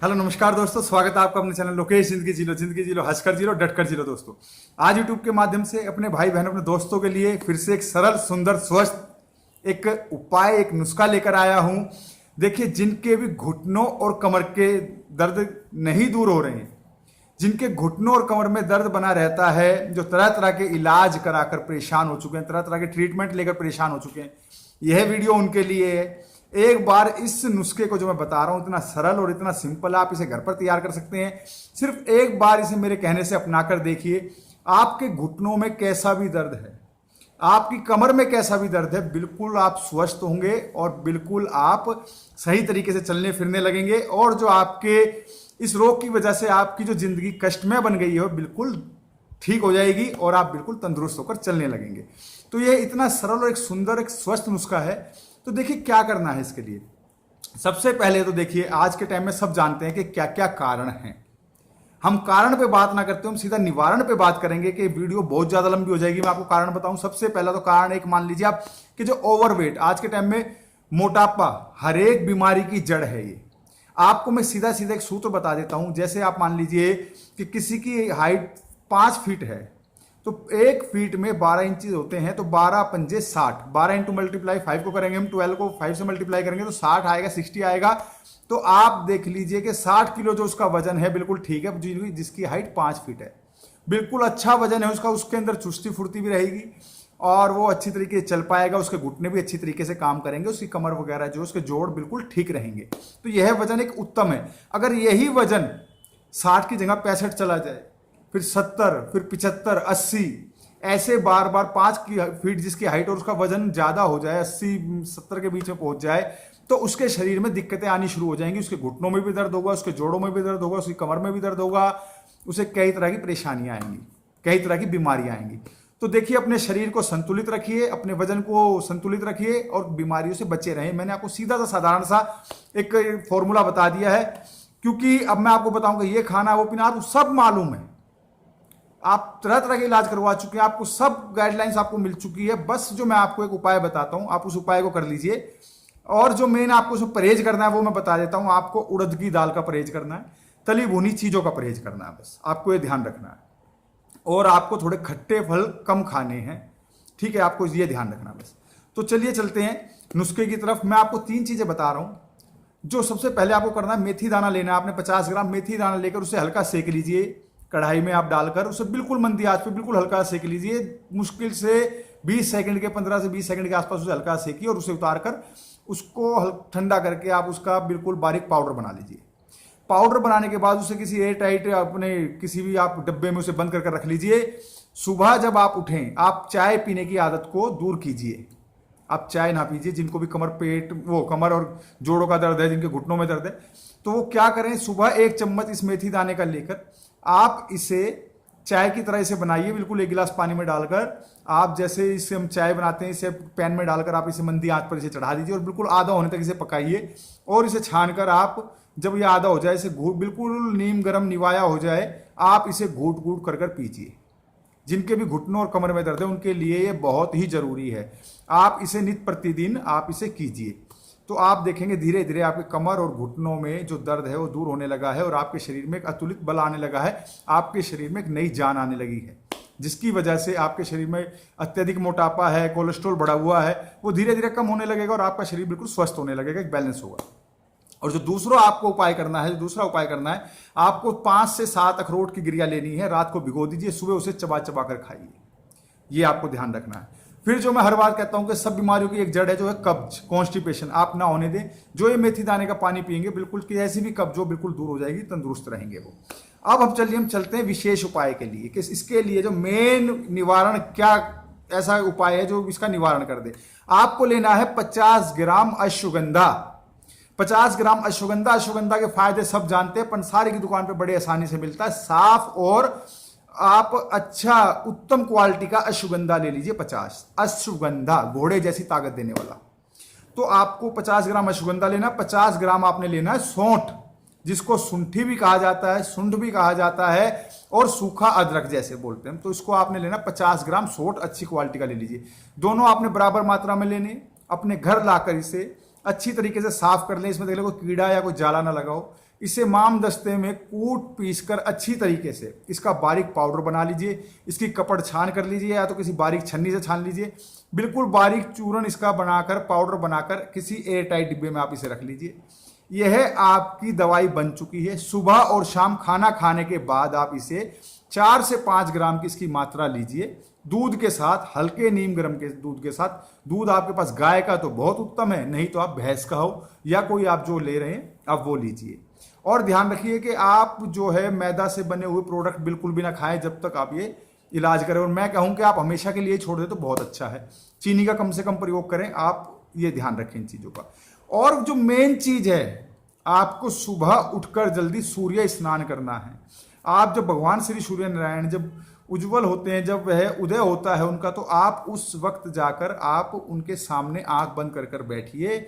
Hello नमस्कार दोस्तों, स्वागत है आपका अपने चैनल लोकेश जिंदगी जी लो हंसकर जी लो डटकर जी लो। दोस्तों आज यूट्यूब के माध्यम से अपने भाई बहनों अपने दोस्तों के लिए फिर से एक सरल सुंदर स्वस्थ एक उपाय एक नुस्खा लेकर आया हूं। देखिए, जिनके भी घुटनों और कमर के दर्द नहीं दूर हो रहे हैं, जिनके घुटनों और कमर में दर्द बना रहता है, जो तरह तरह के इलाज कराकर परेशान हो चुके हैं, तरह तरह के ट्रीटमेंट लेकर परेशान हो चुके हैं, यह वीडियो उनके लिए है। एक बार इस नुस्खे को जो मैं बता रहा हूं इतना सरल और इतना सिंपल, आप इसे घर पर तैयार कर सकते हैं। सिर्फ एक बार इसे मेरे कहने से अपनाकर देखिए। आपके घुटनों में कैसा भी दर्द है, आपकी कमर में कैसा भी दर्द है, बिल्कुल आप स्वस्थ होंगे और बिल्कुल आप सही तरीके से चलने फिरने लगेंगे। और जो आपके इस रोग की वजह से आपकी जो जिंदगी कष्टमय बन गई है वो बिल्कुल ठीक हो जाएगी और आप बिल्कुल तंदुरुस्त होकर चलने लगेंगे। तो ये इतना सरल और एक सुंदर एक स्वस्थ नुस्खा है। तो देखिए क्या करना है इसके लिए। सबसे पहले तो देखिए, आज के टाइम में सब जानते हैं कि क्या क्या कारण हैं। हम कारण पे बात ना करते, हम सीधा निवारण पे बात करेंगे कि वीडियो बहुत ज्यादा लंबी हो जाएगी। मैं आपको कारण बताऊं। सबसे पहला तो कारण एक मान लीजिए आप कि जो ओवरवेट, आज के टाइम में मोटापा हर एक बीमारी की जड़ है। ये आपको मैं सीधा सीधा एक सूत्र बता देता हूं। जैसे आप मान लीजिए कि किसी की हाइट 5 फीट है तो 1 फीट में 12 इंचेस होते हैं, तो 12 पंजे 60, 12 इंटू मल्टीप्लाई 5 को करेंगे हम, 12 को 5 से मल्टीप्लाई करेंगे तो 60 आएगा, 60 आएगा। तो आप देख लीजिए कि 60 किलो जो उसका वजन है बिल्कुल ठीक है। जिसकी हाइट 5 फीट है, बिल्कुल अच्छा वजन है उसका, उसके अंदर चुस्ती फुर्ती भी रहेगी और वो अच्छी तरीके से चल पाएगा। उसके घुटने भी अच्छी तरीके से काम करेंगे, उसकी कमर वगैरह जो उसके जोड़ बिल्कुल ठीक रहेंगे। तो यह वजन एक उत्तम है। अगर यही वजन 60 की जगह 65 चला जाए, फिर 70, फिर 75, 80, ऐसे बार बार 5 फीट जिसकी हाइट और उसका वजन ज्यादा हो जाए, 80-70 के बीच में पहुंच जाए, तो उसके शरीर में दिक्कतें आनी शुरू हो जाएंगी। उसके घुटनों में भी दर्द होगा, उसके जोड़ों में भी दर्द होगा, उसकी कमर में भी दर्द होगा, उसे कई तरह की परेशानियां आएंगी, कई तरह की बीमारियां आएंगी। तो देखिए, अपने शरीर को संतुलित रखिए, अपने वजन को संतुलित रखिए और बीमारियों से बचे रहें। मैंने आपको सीधा सा साधारण सा एक फॉर्मूला बता दिया है, क्योंकि अब मैं आपको बताऊंगा ये खाना वो पीना आपको सब मालूम है। आप तरह तरह के इलाज करवा चुके हैं, आपको सब गाइडलाइंस आपको मिल चुकी है। बस जो मैं आपको एक उपाय बताता हूं, आप उस उपाय को कर लीजिए। और जो मेन आपको उसमें परहेज करना है वो मैं बता देता हूं। आपको उड़द की दाल का परहेज करना है, तली भुनी चीजों का परहेज करना है, बस आपको ये ध्यान रखना है। और आपको थोड़े खट्टे फल कम खाने हैं, ठीक है, आपको ये ध्यान रखना बस। तो चलिए चलते हैं नुस्खे की तरफ। मैं आपको 3 चीजें बता रहा हूं। जो सबसे पहले आपको करना है, मेथी दाना लेना है। आपने 50 ग्राम मेथी दाना लेकर उसे हल्का सेक लीजिए, कढ़ाई में आप डालकर उसे बिल्कुल मंदी आंच पे बिल्कुल हल्का सेक लीजिए। मुश्किल से 20 सेकंड के 15 से 20 सेकंड के आसपास उसे हल्का सेकिए और उसे उतारकर उसको ठंडा करके आप उसका बिल्कुल बारीक पाउडर बना लीजिए। पाउडर बनाने के बाद उसे किसी एयर टाइट अपने किसी भी आप डब्बे में उसे बंद करके रख लीजिए। सुबह जब आप उठें, आप चाय पीने की आदत को दूर कीजिए। आप चाय ना पीजिए। जिनको भी कमर और जोड़ों का दर्द है, जिनके घुटनों में दर्द है, तो वो क्या करें, सुबह 1 चम्मच इस मेथी दाने का लेकर आप इसे चाय की तरह इसे बनाइए। बिल्कुल 1 गिलास पानी में डालकर, आप जैसे इसे हम चाय बनाते हैं, इसे पैन में डालकर आप इसे मंदी आंच पर इसे चढ़ा दीजिए और बिल्कुल आधा होने तक इसे पकाइए। और इसे छानकर आप जब ये आधा हो जाए, इसे घूट बिल्कुल नीम गर्म निवाया हो जाए, आप इसे घूट घूट कर पीजिए। जिनके भी घुटनों और कमर में दर्द है उनके लिए ये बहुत ही जरूरी है। आप इसे नित्य प्रतिदिन आप इसे कीजिए, तो आप देखेंगे धीरे धीरे आपके कमर और घुटनों में जो दर्द है वो दूर होने लगा है और आपके शरीर में एक अतुलित बल आने लगा है। आपके शरीर में एक नई जान आने लगी है, जिसकी वजह से आपके शरीर में अत्यधिक मोटापा है, कोलेस्ट्रॉल बढ़ा हुआ है, वो धीरे धीरे कम होने लगेगा और आपका शरीर बिल्कुल स्वस्थ होने लगेगा, एक बैलेंस होगा। और जो दूसरा उपाय करना है, आपको 5 से 7 अखरोट की गिरिया लेनी है। रात को भिगो दीजिए, सुबह उसे चबा चबा कर खाइए। ये आपको ध्यान रखना है। फिर जो मैं हर बार कहता हूं कि सब बीमारियों की एक जड़ है जो है कब्ज, कॉन्स्टिपेशन, आप ना होने दें। जो ये मेथी दाने का पानी पिएंगे, बिल्कुल कि ऐसी भी कब्ज हो बिल्कुल दूर हो जाएगी, तंदुरुस्त रहेंगे वो। अब हम चलते हैं विशेष उपाय के लिए कि इसके लिए जो मेन निवारण क्या ऐसा उपाय है जो इसका निवारण कर दे। आपको लेना है 50 ग्राम अश्वगंधा। 50 ग्राम अश्वगंधा के फायदे सब जानते हैं। पंसारी की दुकान पे बड़े आसानी से मिलता है, साफ और आप अच्छा उत्तम क्वालिटी का अश्वगंधा ले लीजिए। 50 अश्वगंधा, घोड़े जैसी ताकत देने वाला। तो आपको 50 ग्राम अश्वगंधा लेना। 50 ग्राम आपने लेना है सौंठ, जिसको सुंठी भी कहा जाता है, सुंठ भी कहा जाता है और सूखा अदरक जैसे बोलते हैं। तो इसको आपने लेना 50 ग्राम सौंठ अच्छी क्वालिटी का ले लीजिए। दोनों आपने बराबर मात्रा में लेने, अपने घर लाकर इसे अच्छी तरीके से साफ कर लें। इसमें देख लो कोई कीड़ा या कोई जाला ना लगा हो। इसे माम दस्ते में कूट पीस कर अच्छी तरीके से इसका बारीक पाउडर बना लीजिए। इसकी कपड़ छान कर लीजिए या तो किसी बारीक छन्नी से छान लीजिए। बिल्कुल बारीक चूरन इसका बनाकर, पाउडर बनाकर किसी एयर टाइट डिब्बे में आप इसे रख लीजिए। यह आपकी दवाई बन चुकी है। सुबह और शाम खाना खाने के बाद आप इसे 4 से 5 ग्राम की इसकी मात्रा लीजिए दूध के साथ, हल्के नीम गर्म के दूध के साथ। दूध आपके पास गाय का तो बहुत उत्तम है, नहीं तो आप भैंस का हो या कोई आप जो ले रहे हैं आप वो लीजिए। और ध्यान रखिए कि आप जो है मैदा से बने हुए प्रोडक्ट बिल्कुल भी ना खाएं जब तक आप ये इलाज करें। और मैं कहूं कि आप हमेशा के लिए छोड़ दें तो बहुत अच्छा है। चीनी का कम से कम प्रयोग करें, आप ये ध्यान रखें इन चीज़ों का। और जो मेन चीज है, आपको सुबह उठकर जल्दी सूर्य स्नान करना है। आप जब भगवान श्री सूर्य नारायण जब उज्जवल होते हैं, जब वह उदय होता है उनका, तो आप उस वक्त जाकर आप उनके सामने आंख बंद कर कर बैठिए।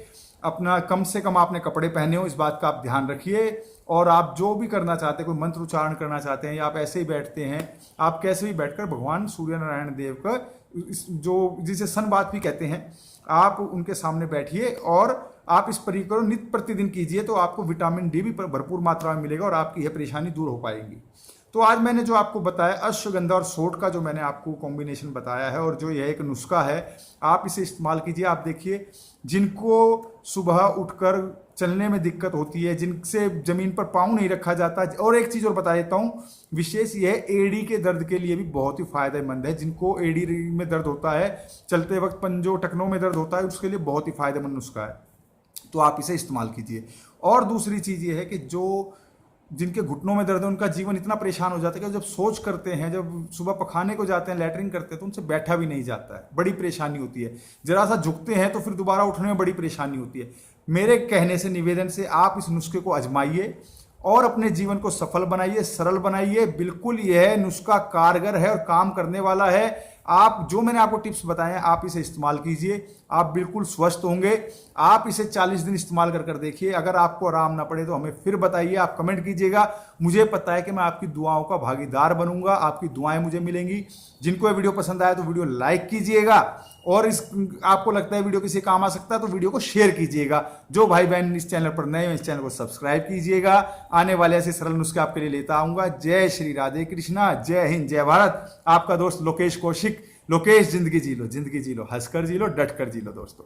अपना कम से कम आपने कपड़े पहने हो, इस बात का आप ध्यान रखिए। और आप जो भी करना चाहते हैं, कोई मंत्र उच्चारण करना चाहते हैं या आप ऐसे ही बैठते हैं, आप कैसे भी बैठकर भगवान सूर्य नारायण देव का जो जिसे सनबात भी कहते हैं, आप उनके सामने बैठिए और आप इस प्रक्रिया को नित्य प्रतिदिन कीजिए। तो आपको विटामिन डी भी भरपूर मात्रा में मिलेगा और आपकी यह परेशानी दूर हो पाएगी। तो आज मैंने जो आपको बताया अश्वगंधा और सोंठ का जो मैंने आपको कॉम्बिनेशन बताया है, और जो यह एक नुस्खा है, आप इसे इस्तेमाल कीजिए। आप देखिए, जिनको सुबह उठकर चलने में दिक्कत होती है, जिनसे जमीन पर पाँव नहीं रखा जाता, और एक चीज़ और बता देता हूँ, विशेष यह एड़ी के दर्द के लिए भी बहुत ही फायदेमंद है। जिनको एड़ी में दर्द होता है, चलते वक्त पंजों टखनों में दर्द होता है, उसके लिए बहुत ही फायदेमंद नुस्खा है। तो आप इसे इस्तेमाल कीजिए। और दूसरी चीज़ ये है कि जो जिनके घुटनों में दर्द है, उनका जीवन इतना परेशान हो जाता है कि जब सोच करते हैं, जब सुबह पखाने को जाते हैं, लैटरिन करते हैं, तो उनसे बैठा भी नहीं जाता है, बड़ी परेशानी होती है। जरा सा झुकते हैं तो फिर दोबारा उठने में बड़ी परेशानी होती है। मेरे कहने से, निवेदन से आप इस नुस्खे को आजमाइए और अपने जीवन को सफल बनाइए, सरल बनाइए। बिल्कुल यह नुस्खा कारगर है और काम करने वाला है। आप जो मैंने आपको टिप्स बताए हैं, आप इसे इस्तेमाल कीजिए, आप बिल्कुल स्वस्थ होंगे। आप इसे 40 दिन इस्तेमाल कर कर देखिए। अगर आपको आराम ना पड़े तो हमें फिर बताइए, आप कमेंट कीजिएगा। मुझे पता है कि मैं आपकी दुआओं का भागीदार बनूंगा, आपकी दुआएं मुझे मिलेंगी। जिनको ये वीडियो पसंद आया तो वीडियो लाइक कीजिएगा, और इस आपको लगता है वीडियो किसी काम आ सकता है तो वीडियो को शेयर कीजिएगा। जो भाई बहन इस चैनल पर नए हैं, इस चैनल को सब्सक्राइब कीजिएगा। आने वाले ऐसे सरल नुस्खे आपके लिए लेता आऊंगा। जय श्री राधे कृष्णा, जय हिंद, जय भारत। आपका दोस्त लोकेश कौशिक। लोकेश, जिंदगी जी लो, जिंदगी जी लो, हंसकर जी लो, डट कर जी लो दोस्तों।